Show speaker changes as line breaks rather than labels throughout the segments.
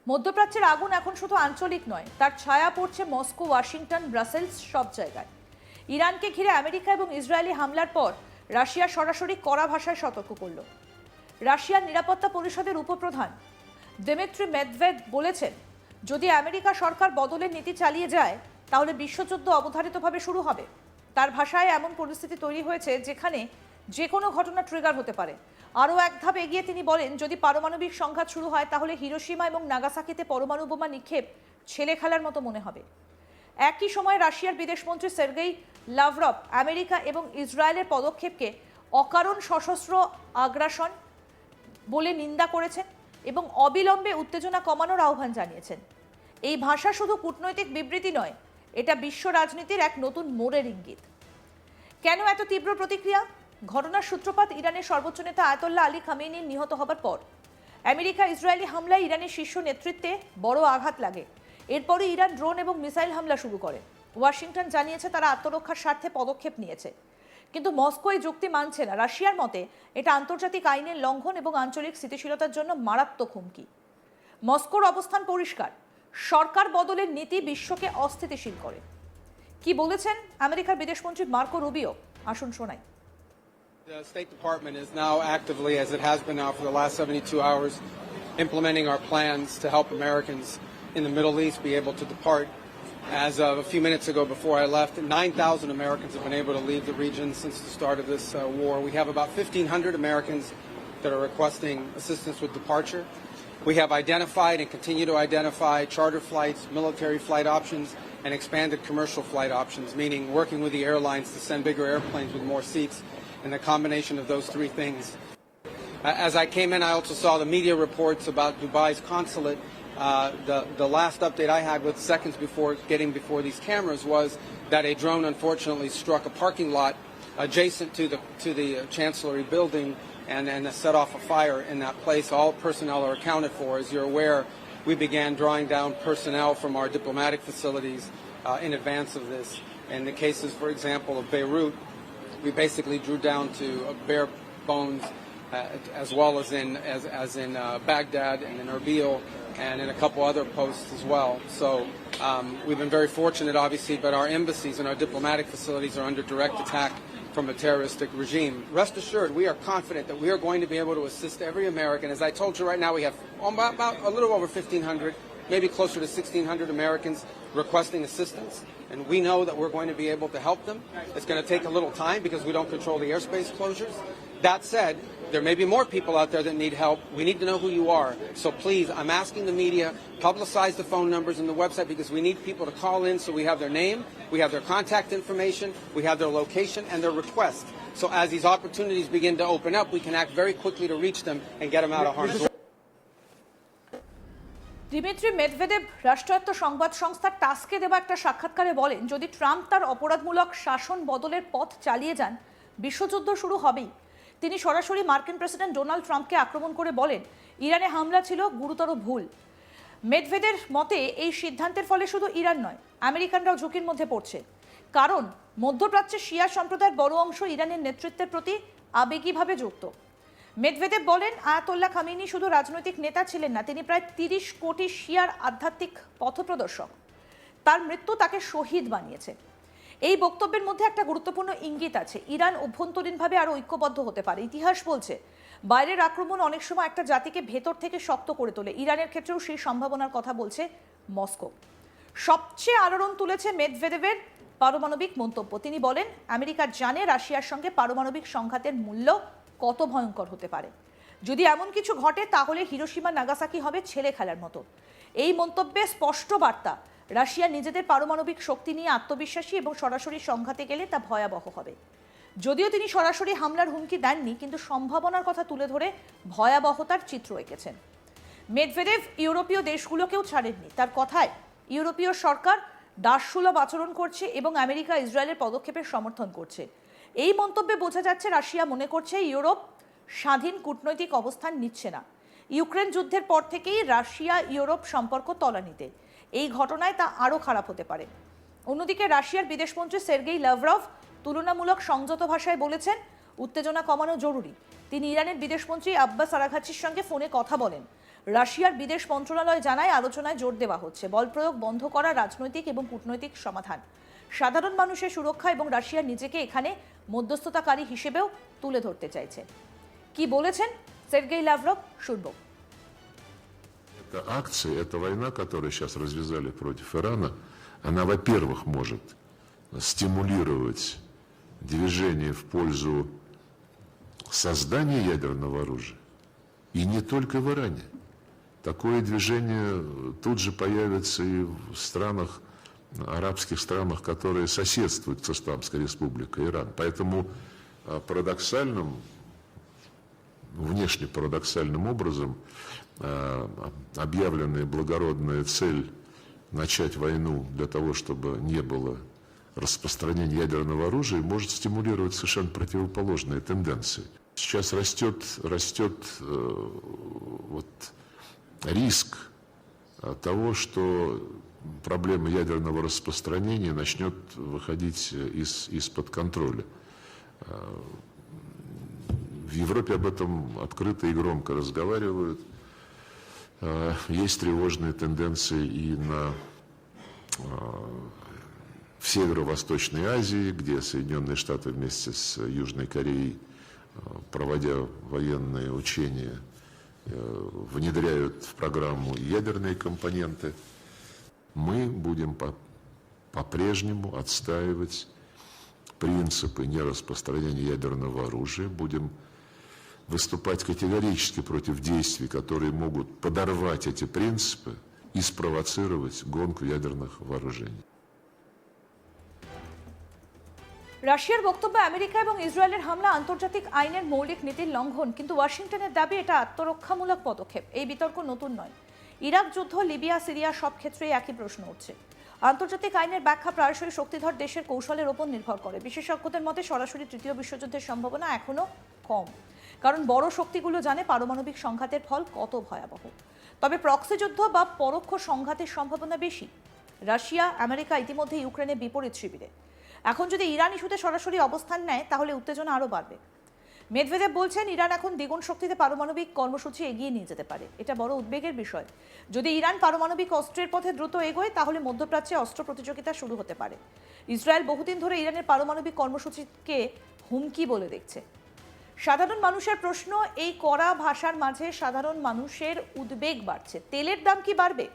মধ্যপ্রাচ্যের আগুন এখন শুধু আঞ্চলিক নয়, তার ছায়া পড়ছে মস্কো, ওয়াশিংটন, ব্রাসেলস সব জায়গায়। ইরানকে ঘিরে আমেরিকা এবং ইসরায়েলি হামলার পর রাশিয়া সরাসরি কড়া ভাষায় সতর্ক করল। রাশিয়ার নিরাপত্তা পরিষদের উপপ্রধান দিমিত্রি মেদভেদ বলেছেন, যদি আমেরিকা সরকার বদলের নীতি চালিয়ে যায় তাহলে বিশ্বযুদ্ধ অবধারিতভাবে শুরু হবে। তার ভাষায় এমন পরিস্থিতি তৈরি হয়েছে যেখানে যে কোনো ঘটনা ট্রিগার হতে পারে। আরও এক ধাপ এগিয়ে তিনি বলেন, যদি পারমাণবিক সংঘাত শুরু হয় তাহলে হিরোশিমা এবং নাগাসাকিতে পরমাণু বোমা নিক্ষেপ ছেলে খেলার মতো মনে হবে। একই সময় রাশিয়ার বিদেশমন্ত্রী সার্গেই লাভরভ আমেরিকা এবং ইসরায়েলের পদক্ষেপকে অকারণ সশস্ত্র আগ্রাসন বলে নিন্দা করেছেন এবং অবিলম্বে উত্তেজনা কমানোর আহ্বান জানিয়েছেন। এই ভাষা শুধু কূটনৈতিক বিবৃতি নয়, এটা বিশ্ব রাজনীতির এক নতুন মোড়ের ইঙ্গিত। কেন এত তীব্র প্রতিক্রিয়া? ঘটনার সূত্রপাত ইরানের সর্বোচ্চ নেতা আয়াতোল্লাহ আলী খামেনির নিহত হবার পর। আমেরিকা ইসরায়েলি হামলায় ইরানের শীর্ষ নেতৃত্বে বড় আঘাত লাগে। এরপরই ইরান ড্রোন এবং মিসাইল হামলা শুরু করে। ওয়াশিংটন জানিয়েছে তারা আত্মরক্ষার স্বার্থে পদক্ষেপ নিয়েছে, কিন্তু মস্কো এই যুক্তি মানছে না। রাশিয়ার মতে এটা আন্তর্জাতিক আইনের লঙ্ঘন এবং আঞ্চলিক স্থিতিশীলতার জন্য মারাত্মক হুমকি। মস্কোর অবস্থান পরিষ্কার, সরকার বদলের নীতি বিশ্বকে অস্থিতিশীল করে। কি বলেছেন আমেরিকার বিদেশমন্ত্রী মার্কো রুবিও? আসুন শোনাই।
The State Department is now actively, as it has been now for the last 72 hours, implementing our plans to help Americans in the Middle East be able to depart. As of a few minutes ago before I left, 9,000 Americans have been able to leave the region since the start of this war. We have about 1,500 Americans that are requesting assistance with departure. We have identified and continue to identify charter flights, military flight options, and expanded commercial flight options, meaning working with the airlines to send bigger airplanes with more seats, and the combination of those three things. As I came in, I also saw the media reports about Dubai's consulate. The last update I had with seconds before getting before these cameras was that a drone unfortunately struck a parking lot adjacent to the Chancellery building and set off a fire in that place. All personnel are accounted for. As you're aware, we began drawing down personnel from our diplomatic facilities in advance of this. In the cases, for example, of Beirut, we basically drew down to bare bones, as well as in Baghdad and in Erbil and in a couple other posts as well. So we've been very fortunate, obviously, but our embassies and our diplomatic facilities are under direct attack from a terroristic regime. Rest assured, we are confident that we are going to be able to assist every American. As I told you right now, we have about a little over 1,500, maybe closer to 1,600 Americans requesting assistance. And we know that we're going to be able to help them. It's going to take a little time because we don't control the airspace closures. That said, there may be more people out there that need help. We need to know who you are. So please, I'm asking the media, publicize the phone numbers and the website because we need people to call in so we have their name, we have their contact information, we have their location and their request. So as these opportunities begin to open up, we can act very quickly to reach them and get them out of harm's way.
Dmitry Medvedev রাষ্ট্রায়ত্ত সংবাদ সংস্থা টাসকে দেওয়া একটা সাক্ষাৎকারে বলেন, যদি Trump তার অপরাধমূলক শাসন বদলের পথ চালিয়ে যান বিশ্বযুদ্ধ শুরু হবেই। তিনি সরাসরি মার্কিন প্রেসিডেন্ট ডোনাল্ড ট্রাম্পকে আক্রমণ করে বলেন, ইরানে হামলা ছিল গুরুতর ভুল। মেদভেদের মতে এই সিদ্ধান্তের ফলে শুধু ইরান নয়, আমেরিকানরাও ঝুঁকির মধ্যে পড়ছে। কারণ মধ্যপ্রাচ্যের শিয়া সম্প্রদায়ের বড় অংশ ইরানের নেতৃত্বের প্রতি আবেগীভাবে যুক্ত। মেদভেদেভ বলেন, আয়াতোল্লাহ খামেনি শুধু রাজনৈতিক নেতা ছিলেন না, তিনি প্রায় 30 কোটি শিয়ার আধ্যাত্মিক পথপ্রদর্শক। তার মৃত্যু তাকে শহীদ বানিয়েছে। এই বক্তব্যের মধ্যে একটা গুরুত্বপূর্ণ ইঙ্গিত আছে, ইরান অভ্যন্তরীণভাবে আরো ঐক্যবদ্ধ হতে পারে। ইতিহাস বলছে বাইরের আক্রমণ অনেক সময় একটা জাতিকে ভেতর থেকে শক্ত করে তোলে। ইরানের ক্ষেত্রেও সেই সম্ভাবনার কথা বলছে মস্কো। সবচেয়ে আলোড়ন তুলেছে মেদভেদেভের পারমাণবিক মন্তব্য। তিনি বলেন, আমেরিকা জানে রাশিয়ার সঙ্গে পারমাণবিক সংঘাতের মূল্য কত ভয়ঙ্কর হতে পারে। যদি এমন কিছু ঘটে তাহলে হিরোশিমা নাগাসাকি হবে ছেলে খেলার মতো। এই মন্তব্যে স্পষ্ট বার্তা, রাশিয়া নিজেদের পারমাণবিক শক্তি নিয়ে আত্মবিশ্বাসী এবং সরাসরি সংঘাতে গেলে তা ভয়াবহ হবে। যদিও তিনি সরাসরি হামলার হুমকি দেননি, কিন্তু সম্ভাবনার কথা তুলে ধরে ভয়াবহতার চিত্র এঁকেছেন। মেদভেদেভ ইউরোপীয় দেশগুলোকেও ছাড়েননি। তার কথায় ইউরোপীয় সরকার দাসসুলভ আচরণ করছে এবং আমেরিকা ইসরায়েলের পদক্ষেপের সমর্থন করছে। এই মন্তব্যে বোঝা যাচ্ছে রাশিয়া মনে করছে ইউরোপ স্বাধীন কূটনৈতিক অবস্থান নিচ্ছে না। ইউক্রেন যুদ্ধের পর থেকেই রাশিয়া ইউরোপ সম্পর্ক তলানিতে। এই ঘটনায় তা আরও খারাপ হতে পারে। অন্যদিকে রাশিয়ার বিদেশমন্ত্রী সার্গেই লাভরভ তুলনামূলক সংযত ভাষায় বলেছেন, উত্তেজনা কমানো জরুরি। তিনি ইরানের বিদেশমন্ত্রী আব্বাস আরাঘচির সঙ্গে ফোনে কথা বলেন। রাশিয়ার বিদেশ মন্ত্রণালয় জানায় আলোচনায় জোর দেওয়া হচ্ছে বল প্রয়োগ বন্ধ করা, রাজনৈতিক এবং কূটনৈতিক সমাধান, সাধারণ মানুষের সুরক্ষা এবং রাশিয়া নিজেকে এখানে মধ্যস্থতাকারী হিসেবেও তুলে ধরতে চাইছে। কি বলেছেন সের্গেই লাভরভ, শুনবো।
Эта акция, эта война, которую сейчас развязали против Ирана, она, во-первых, может стимулировать движение в пользу создания ядерного оружия. И не только в Иране. Такое движение тут же появится и в странах, арабских странах, которые соседствуют с Исламской Республикой Иран. Поэтому парадоксальным, внешне парадоксальным образом объявленная благородная цель начать войну для того, чтобы не было распространения ядерного оружия, может стимулировать совершенно противоположные тенденции. Сейчас растет вот риск того, что проблема ядерного распространения начнет выходить из-под контроля. В Европе об этом открыто и громко разговаривают. Есть тревожные тенденции и в Северо-Восточной Азии, где Соединенные Штаты вместе с Южной Кореей, проводя военные учения, внедряют в программу ядерные компоненты. Мы будем по-прежнему отстаивать принципы нераспространения ядерного оружия, будем выступать категорически против действий, которые могут подорвать эти принципы и спровоцировать гонку ядерных вооружений.
রাশিয়ার বক্তব্য আমেরিকা এবং ইসরায়েলের হামলা আন্তর্জাতিক আইনের মৌলিক নীতির লঙ্ঘন, কিন্তু ওয়াশিংটনের দাবি এটা আত্মরক্ষামূলক পদক্ষেপ। এই বিতর্ক নতুন নয়। ইরাক যুদ্ধ, লিবিয়া, সিরিয়া সব ক্ষেত্রেই একই প্রশ্ন উঠছে। আন্তর্জাতিক আইনের ব্যাখ্যা প্রায়শই শক্তিধর দেশের কৌশলের ওপর নির্ভর করে। বিশেষজ্ঞদের মতে সরাসরি তৃতীয় বিশ্বযুদ্ধের সম্ভাবনা এখনো কম, কারণ বড় শক্তিগুলো জানে পারমাণবিক সংঘাতের ফল কত ভয়াবহ। তবে প্রক্সি যুদ্ধ বা পরোক্ষ সংঘাতের সম্ভাবনা বেশি। রাশিয়া, আমেরিকা ইতিমধ্যে ইউক্রেনের বিপরীত শিবিরে। এখন যদি ইরান ইস্যুতে সরাসরি অবস্থান নেয় তাহলে উত্তেজনা আরও বাড়বে। মেদভেদেভ বলছেন ইরান এখন দ্বিগুণ শক্তিতে পারমাণবিক কর্মসূচি এগিয়ে নিয়ে যেতে পারে। এটা বড় উদ্বেগের বিষয়। যদি ইরান পারমাণবিক অস্ত্রের পথে দ্রুত এগোয় তাহলে মধ্যপ্রাচ্যে অস্ত্র প্রতিযোগিতা শুরু হতে পারে। ইসরায়েল বহুদিন ধরে ইরানের পারমাণবিক কর্মসূচিকে হুমকি বলে দেখছে। সাধারণ মানুষের প্রশ্ন, এই কড়া ভাষার মাঝে সাধারণ মানুষের উদ্বেগ বাড়ছে। তেলের দাম কি বাড়বে?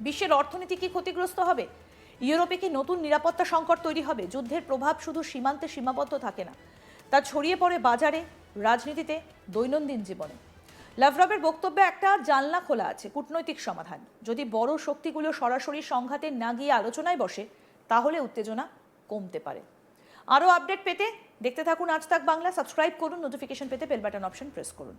বিশ্বের অর্থনীতি কি ক্ষতিগ্রস্ত হবে? ইউরোপে কি নতুন নিরাপত্তা সংকট তৈরি হবে? যুদ্ধের প্রভাব শুধু সীমান্তে সীমাবদ্ধ থাকে না, তা ছড়িয়ে পড়ে বাজারে, রাজনীতিতে, দৈনন্দিন জীবনে। লাভরভের বক্তব্যে একটা জানলা খোলা আছে, কূটনৈতিক সমাধান। যদি বড় শক্তিগুলো সরাসরি সংঘাতে না গিয়ে আলোচনায় বসে তাহলে উত্তেজনা কমতে পারে। আরও আপডেট পেতে দেখতে থাকুন আজ তাক বাংলা। সাবস্ক্রাইব করুন, নোটিফিকেশন পেতে বেল বাটন অপশন প্রেস করুন।